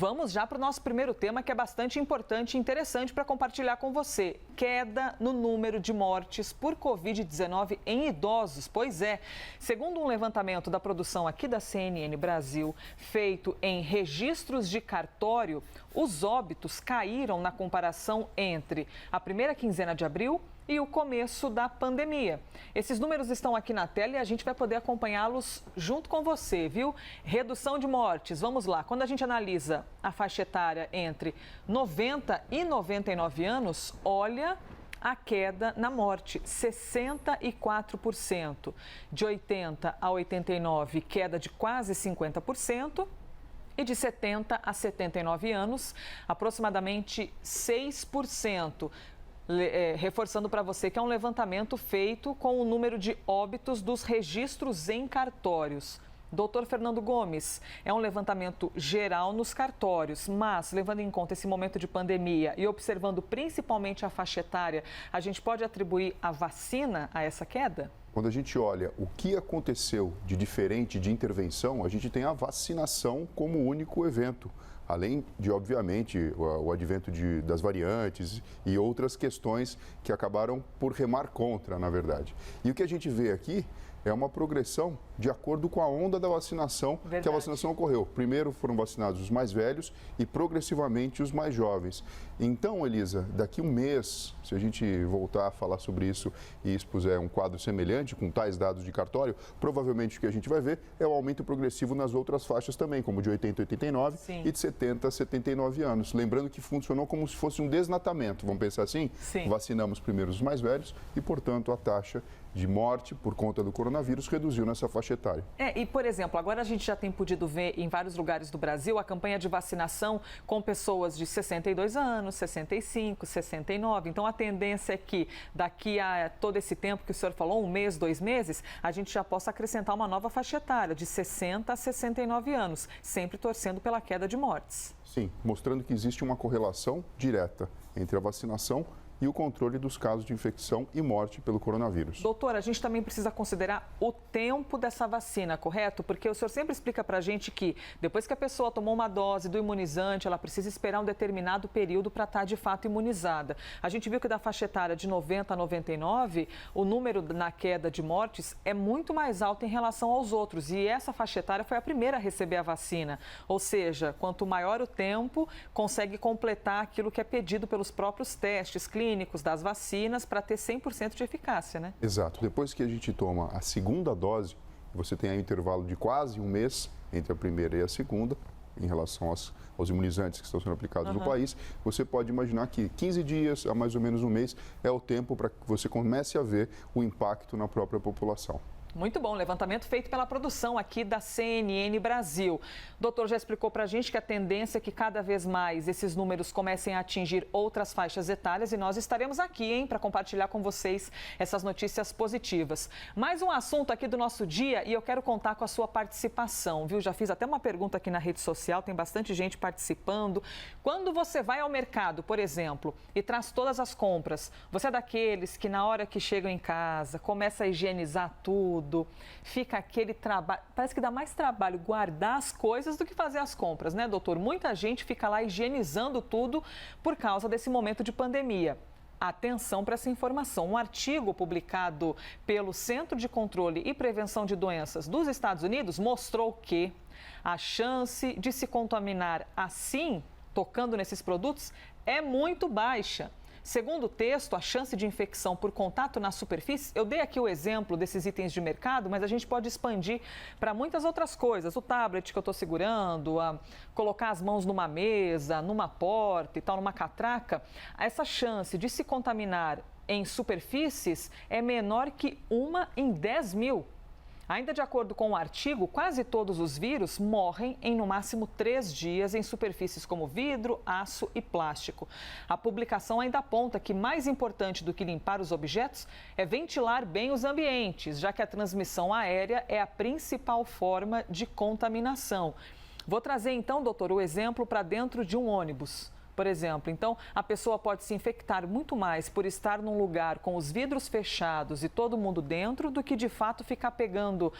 Vamos já para o nosso primeiro tema, que é bastante importante e interessante para compartilhar com você. Queda no número de mortes por Covid-19 em idosos. Pois é, segundo um levantamento da produção aqui da CNN Brasil, feito em registros de cartório, os óbitos caíram na comparação entre a primeira quinzena de abril e o começo da pandemia. Esses números estão aqui na tela e a gente vai poder acompanhá-los junto com você, viu? Redução de mortes, vamos lá. Quando a gente analisa a faixa etária entre 90 e 99 anos, olha a queda na morte, 64%. De 80 a 89, queda de quase 50%. E de 70 a 79 anos, aproximadamente 6%. Reforçando para você que é um levantamento feito com o número de óbitos dos registros em cartórios. Doutor Fernando Gomes, é um levantamento geral nos cartórios, mas levando em conta esse momento de pandemia e observando principalmente a faixa etária, a gente pode atribuir a vacina a essa queda? Quando a gente olha o que aconteceu de diferente de intervenção, a gente tem a vacinação como único evento. Além de, obviamente, o advento das variantes e outras questões que acabaram por remar contra, na verdade. E o que a gente vê aqui é uma progressão de acordo com a onda da vacinação, que a vacinação ocorreu. Primeiro foram vacinados os mais velhos e progressivamente os mais jovens. Então, Elisa, daqui um mês, se a gente voltar a falar sobre isso e expuser um quadro semelhante com tais dados de cartório, provavelmente o que a gente vai ver é o aumento progressivo nas outras faixas também, como de 80 a 89 Sim. e de 70 a 79 anos. Lembrando que funcionou como se fosse um desnatamento, vamos pensar assim? Sim. Vacinamos primeiro os mais velhos e, portanto, a taxa de morte por conta do coronavírus reduziu nessa faixa etária. E, por exemplo, agora a gente já tem podido ver em vários lugares do Brasil a campanha de vacinação com pessoas de 62 anos, 65, 69. Então, a tendência é que daqui a todo esse tempo que o senhor falou, 1 mês, 2 meses, a gente já possa acrescentar uma nova faixa etária de 60 a 69 anos, sempre torcendo pela queda de mortes. Sim, mostrando que existe uma correlação direta entre a vacinação e o controle dos casos de infecção e morte pelo coronavírus. Doutora, a gente também precisa considerar o tempo dessa vacina, correto? Porque o senhor sempre explica para a gente que depois que a pessoa tomou uma dose do imunizante, ela precisa esperar um determinado período para estar de fato imunizada. A gente viu que da faixa etária de 90 a 99, o número na queda de mortes é muito mais alto em relação aos outros. E essa faixa etária foi a primeira a receber a vacina. Ou seja, quanto maior o tempo, consegue completar aquilo que é pedido pelos próprios testes clínicos, das vacinas, para ter 100% de eficácia, né? Exato. Depois que a gente toma a segunda dose, você tem aí um intervalo de quase um mês entre a primeira e a segunda, em relação aos imunizantes que estão sendo aplicados no país, você pode imaginar que 15 dias a mais ou menos um mês é o tempo para que você comece a ver o impacto na própria população. Muito bom, levantamento feito pela produção aqui da CNN Brasil. O doutor já explicou para a gente que a tendência é que cada vez mais esses números comecem a atingir outras faixas etárias e nós estaremos aqui, para compartilhar com vocês essas notícias positivas. Mais um assunto aqui do nosso dia e eu quero contar com a sua participação, viu? Já fiz até uma pergunta aqui na rede social, tem bastante gente participando. Quando você vai ao mercado, por exemplo, e traz todas as compras, você é daqueles que na hora que chegam em casa, começa a higienizar tudo, fica aquele trabalho, parece que dá mais trabalho guardar as coisas do que fazer as compras, né, doutor? Muita gente fica lá higienizando tudo por causa desse momento de pandemia. Atenção para essa informação. Um artigo publicado pelo Centro de Controle e Prevenção de Doenças dos Estados Unidos mostrou que a chance de se contaminar assim, tocando nesses produtos, é muito baixa. Segundo o texto, a chance de infecção por contato na superfície, eu dei aqui o exemplo desses itens de mercado, mas a gente pode expandir para muitas outras coisas. O tablet que eu estou segurando, colocar as mãos numa mesa, numa porta e tal, numa catraca. Essa chance de se contaminar em superfícies é menor que 1 em 10 mil. Ainda de acordo com o artigo, quase todos os vírus morrem em no máximo 3 dias em superfícies como vidro, aço e plástico. A publicação ainda aponta que mais importante do que limpar os objetos é ventilar bem os ambientes, já que a transmissão aérea é a principal forma de contaminação. Vou trazer então, doutor, o exemplo para dentro de um ônibus. por exemplo. Então, a pessoa pode se infectar muito mais por estar num lugar com os vidros fechados e todo mundo dentro do que, de fato, ficar pegando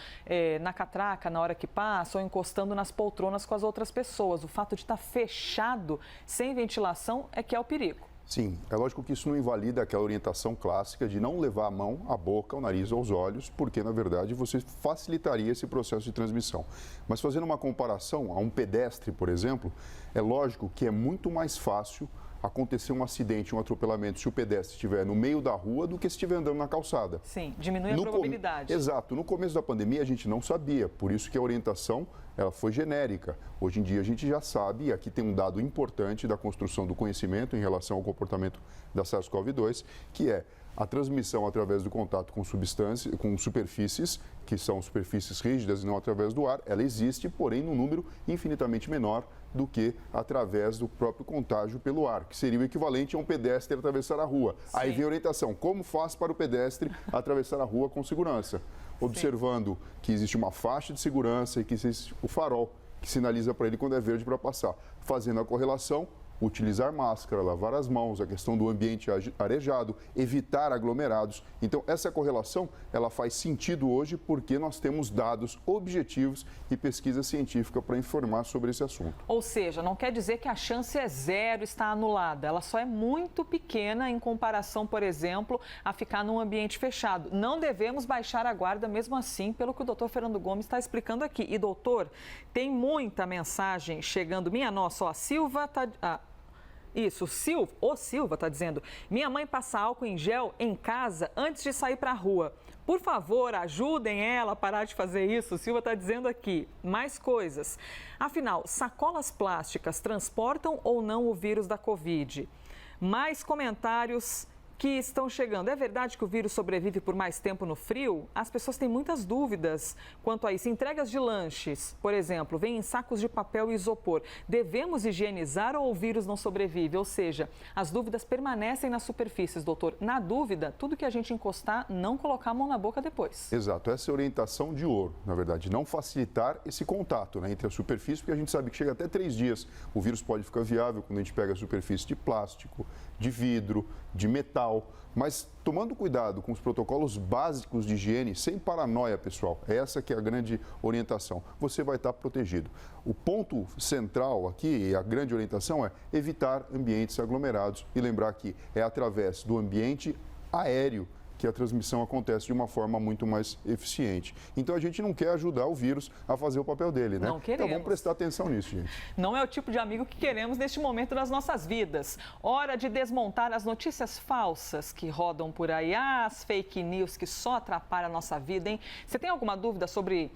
na catraca na hora que passa ou encostando nas poltronas com as outras pessoas. O fato de estar fechado, sem ventilação, é que é o perigo. Sim, é lógico que isso não invalida aquela orientação clássica de não levar a mão, a boca, o nariz ou os olhos, porque, na verdade, você facilitaria esse processo de transmissão. Mas fazendo uma comparação a um pedestre, por exemplo, é lógico que é muito mais fácil acontecer um acidente, um atropelamento, se o pedestre estiver no meio da rua do que se estiver andando na calçada. Sim, diminui a probabilidade. Exato. No começo da pandemia a gente não sabia, por isso que a orientação ela foi genérica. Hoje em dia a gente já sabe, e aqui tem um dado importante da construção do conhecimento em relação ao comportamento da SARS-CoV-2, que é a transmissão através do contato com substâncias, com superfícies, que são superfícies rígidas e não através do ar, ela existe, porém num número infinitamente menor do que através do próprio contágio pelo ar, que seria o equivalente a um pedestre atravessar a rua. Sim. Aí vem a orientação, como faz para o pedestre atravessar a rua com segurança? Observando que existe uma faixa de segurança e que existe o farol, que sinaliza para ele quando é verde para passar. Fazendo a correlação, utilizar máscara, lavar as mãos, a questão do ambiente arejado, evitar aglomerados. Então, essa correlação, ela faz sentido hoje porque nós temos dados objetivos e pesquisa científica para informar sobre esse assunto. Ou seja, não quer dizer que a chance é zero, está anulada. Ela só é muito pequena em comparação, por exemplo, a ficar num ambiente fechado. Não devemos baixar a guarda mesmo assim, pelo que o doutor Fernando Gomes está explicando aqui. E, doutor, tem muita mensagem chegando. Minha nossa, ó, a Silva está... Isso, o Silva está dizendo, minha mãe passa álcool em gel em casa antes de sair para a rua. Por favor, ajudem ela a parar de fazer isso. O Silva está dizendo aqui. Mais coisas. Afinal, sacolas plásticas transportam ou não o vírus da Covid? Mais comentários que estão chegando. É verdade que o vírus sobrevive por mais tempo no frio? As pessoas têm muitas dúvidas quanto a isso. Entregas de lanches, por exemplo, vêm em sacos de papel e isopor. Devemos higienizar ou o vírus não sobrevive? Ou seja, as dúvidas permanecem nas superfícies, doutor. Na dúvida, tudo que a gente encostar, não colocar a mão na boca depois. Exato. Essa é a orientação de ouro, na verdade. Não facilitar esse contato, né, entre a superfície, porque a gente sabe que chega até 3 dias. O vírus pode ficar viável quando a gente pega a superfície de plástico, de vidro, de metal, mas tomando cuidado com os protocolos básicos de higiene, sem paranoia, pessoal. Essa que é a grande orientação. Você vai estar protegido. O ponto central aqui, e a grande orientação é evitar ambientes aglomerados e lembrar que é através do ambiente aéreo que a transmissão acontece de uma forma muito mais eficiente. Então, a gente não quer ajudar o vírus a fazer o papel dele, né? Não queremos. Então, vamos prestar atenção nisso, gente. Não é o tipo de amigo que queremos neste momento das nossas vidas. Hora de desmontar as notícias falsas que rodam por aí, as fake news que só atrapalham a nossa vida, hein? Você tem alguma dúvida sobre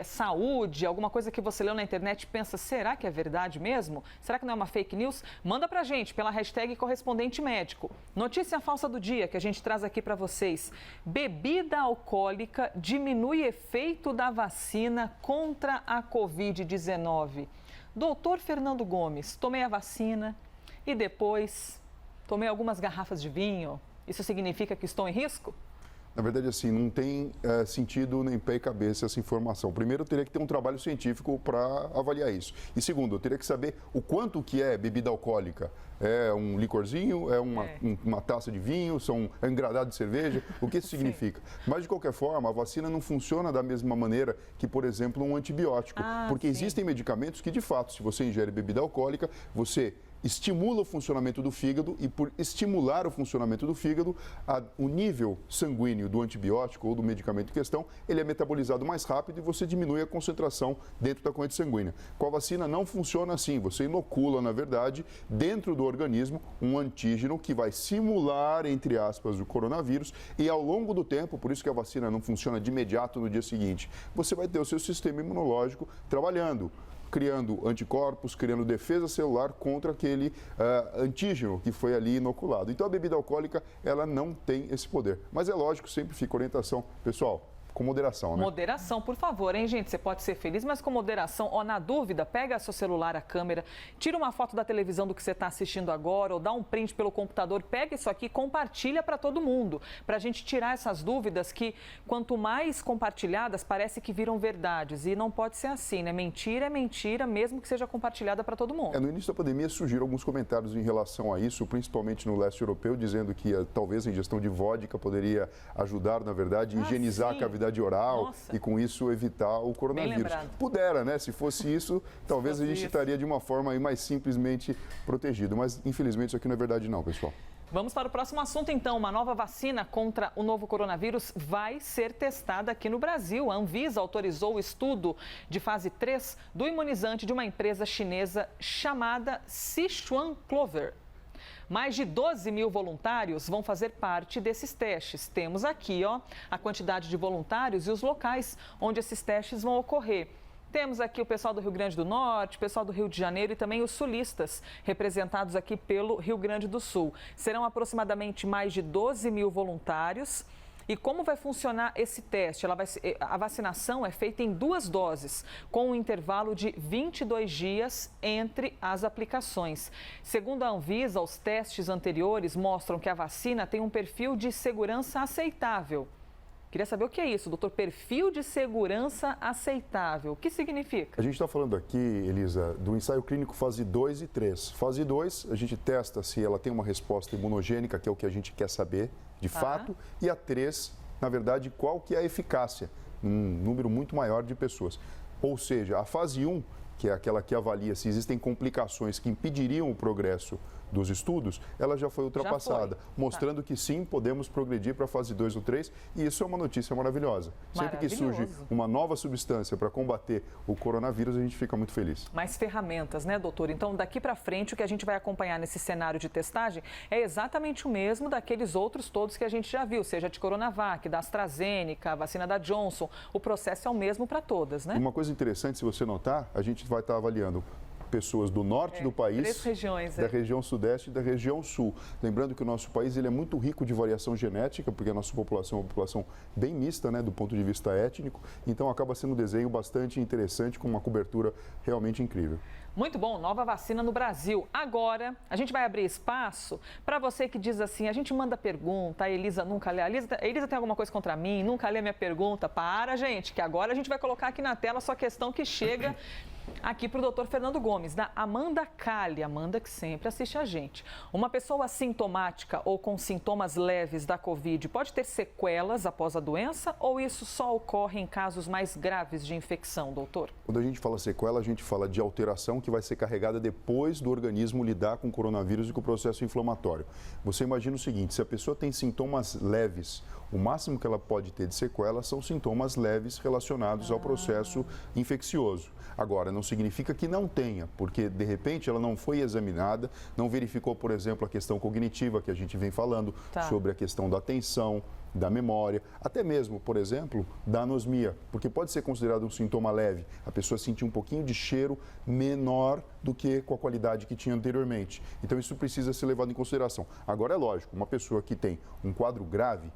saúde, alguma coisa que você leu na internet e pensa, será que é verdade mesmo? Será que não é uma fake news? Manda pra gente pela hashtag correspondente médico. Notícia falsa do dia que a gente traz aqui para vocês. Bebida alcoólica diminui efeito da vacina contra a Covid-19. Doutor Fernando Gomes, tomei a vacina e depois tomei algumas garrafas de vinho. Isso significa que estou em risco? Na verdade, assim, não tem sentido nem pé e cabeça essa informação. Primeiro, eu teria que ter um trabalho científico para avaliar isso. E segundo, eu teria que saber o quanto que é bebida alcoólica. É um licorzinho? É uma taça de vinho? É um engradado de cerveja? O que isso significa? Mas, de qualquer forma, a vacina não funciona da mesma maneira que, por exemplo, um antibiótico. Porque existem medicamentos que, de fato, se você ingere bebida alcoólica, você estimula o funcionamento do fígado e, por estimular o funcionamento do fígado, o nível sanguíneo do antibiótico ou do medicamento em questão, ele é metabolizado mais rápido e você diminui a concentração dentro da corrente sanguínea. Com a vacina não funciona assim, você inocula, na verdade, dentro do organismo um antígeno que vai simular, entre aspas, o coronavírus e ao longo do tempo, por isso que a vacina não funciona de imediato no dia seguinte, você vai ter o seu sistema imunológico trabalhando, criando anticorpos, criando defesa celular contra aquele antígeno que foi ali inoculado. Então, a bebida alcoólica, ela não tem esse poder. Mas é lógico, sempre fica orientação. Pessoal, com moderação, né? Moderação, por favor, hein, gente? Você pode ser feliz, mas com moderação. Ó, na dúvida, pega seu celular, a câmera, tira uma foto da televisão do que você está assistindo agora, ou dá um print pelo computador, pega isso aqui e compartilha para todo mundo, para a gente tirar essas dúvidas que, quanto mais compartilhadas, parece que viram verdades. E não pode ser assim, né? Mentira é mentira, mesmo que seja compartilhada para todo mundo. No início da pandemia surgiram alguns comentários em relação a isso, principalmente no leste europeu, dizendo que talvez a ingestão de vodka poderia ajudar, na verdade, a higienizar a cavidade oral. Nossa. E com isso evitar o coronavírus. Pudera, né? Se fosse isso, talvez a gente estaria de uma forma aí mais simplesmente protegido. Mas, infelizmente, isso aqui não é verdade não, pessoal. Vamos para o próximo assunto, então. Uma nova vacina contra o novo coronavírus vai ser testada aqui no Brasil. A Anvisa autorizou o estudo de fase 3 do imunizante de uma empresa chinesa chamada Sichuan Clover. Mais de 12 mil voluntários vão fazer parte desses testes. Temos aqui, ó, a quantidade de voluntários e os locais onde esses testes vão ocorrer. Temos aqui o pessoal do Rio Grande do Norte, o pessoal do Rio de Janeiro e também os sulistas, representados aqui pelo Rio Grande do Sul. Serão aproximadamente mais de 12 mil voluntários. E como vai funcionar esse teste? A vacinação é feita em 2 doses, com um intervalo de 22 dias entre as aplicações. Segundo a Anvisa, os testes anteriores mostram que a vacina tem um perfil de segurança aceitável. Queria saber o que é isso, doutor, perfil de segurança aceitável. O que significa? A gente está falando aqui, Elisa, do ensaio clínico fase 2 e 3. Fase 2, a gente testa se ela tem uma resposta imunogênica, que é o que a gente quer saber, de fato. E a 3, na verdade, qual que é a eficácia? Um número muito maior de pessoas. Ou seja, a fase 1, que é aquela que avalia se existem complicações que impediriam o progresso dos estudos, ela já foi ultrapassada, mostrando que sim, podemos progredir para a fase 2 ou 3, e isso é uma notícia maravilhosa. Sempre que surge uma nova substância para combater o coronavírus, a gente fica muito feliz. Mais ferramentas, né, doutor? Então, daqui para frente, o que a gente vai acompanhar nesse cenário de testagem é exatamente o mesmo daqueles outros todos que a gente já viu, seja de Coronavac, da AstraZeneca, a vacina da Johnson, o processo é o mesmo para todas, né? Uma coisa interessante, se você notar, a gente vai estar avaliando pessoas do norte do país, 3 regiões, da região sudeste e da região sul. Lembrando que o nosso país ele é muito rico de variação genética, porque a nossa população é uma população bem mista, né, do ponto de vista étnico, então acaba sendo um desenho bastante interessante, com uma cobertura realmente incrível. Muito bom, nova vacina no Brasil. Agora, a gente vai abrir espaço para você que diz assim, a gente manda pergunta, a Elisa nunca lê. A Elisa tem alguma coisa contra mim, nunca lê minha pergunta. Para, gente, que agora a gente vai colocar aqui na tela a sua questão que chega aqui para o doutor Fernando Gomes, da Amanda Cali, Amanda que sempre assiste a gente. Uma pessoa assintomática ou com sintomas leves da Covid pode ter sequelas após a doença ou isso só ocorre em casos mais graves de infecção, doutor? Quando a gente fala sequela, a gente fala de alteração que vai ser carregada depois do organismo lidar com o coronavírus e com o processo inflamatório. Você imagina o seguinte, se a pessoa tem sintomas leves, o máximo que ela pode ter de sequela são sintomas leves relacionados ao processo infeccioso. Agora, não significa que não tenha, porque de repente ela não foi examinada, não verificou, por exemplo, a questão cognitiva que a gente vem falando, sobre a questão da atenção, da memória, até mesmo, por exemplo, da anosmia, porque pode ser considerado um sintoma leve, a pessoa sentir um pouquinho de cheiro menor do que com a qualidade que tinha anteriormente. Então isso precisa ser levado em consideração. Agora é lógico, uma pessoa que tem um quadro grave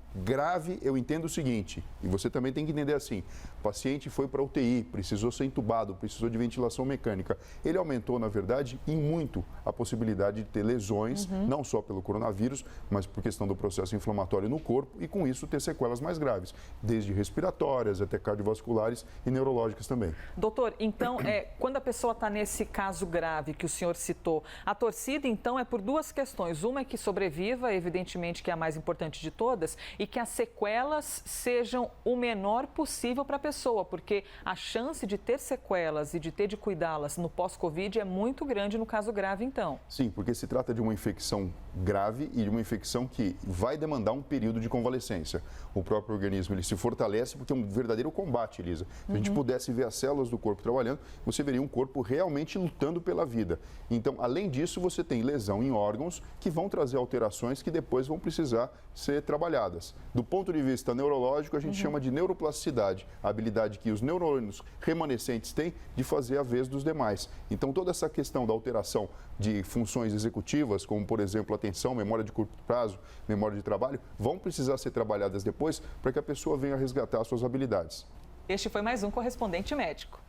eu entendo o seguinte, e você também tem que entender assim, o paciente foi para UTI, precisou ser entubado, precisou de ventilação mecânica, ele aumentou, na verdade, em muito a possibilidade de ter lesões, não só pelo coronavírus, mas por questão do processo inflamatório no corpo e com isso ter sequelas mais graves, desde respiratórias até cardiovasculares e neurológicas também. Doutor, então, quando a pessoa está nesse caso grave que o senhor citou, a torcida, então, é por 2 questões. Uma é que sobreviva, evidentemente que é a mais importante de todas, e que as sequelas sejam o menor possível para a pessoa, porque a chance de ter sequelas e de ter de cuidá-las no pós-Covid é muito grande no caso grave, então. Sim, porque se trata de uma infecção grave e de uma infecção que vai demandar um período de convalescência. O próprio organismo ele se fortalece porque é um verdadeiro combate, Elisa. Se a gente pudesse ver as células do corpo trabalhando, você veria um corpo realmente lutando pela vida. Então, além disso, você tem lesão em órgãos que vão trazer alterações que depois vão precisar ser trabalhadas. Do ponto de vista neurológico, a gente chama de neuroplasticidade, a habilidade que os neurônios remanescentes têm de fazer a vez dos demais. Então, toda essa questão da alteração de funções executivas, como, por exemplo, atenção, memória de curto prazo, memória de trabalho, vão precisar ser trabalhadas depois para que a pessoa venha resgatar suas habilidades. Este foi mais um Correspondente Médico.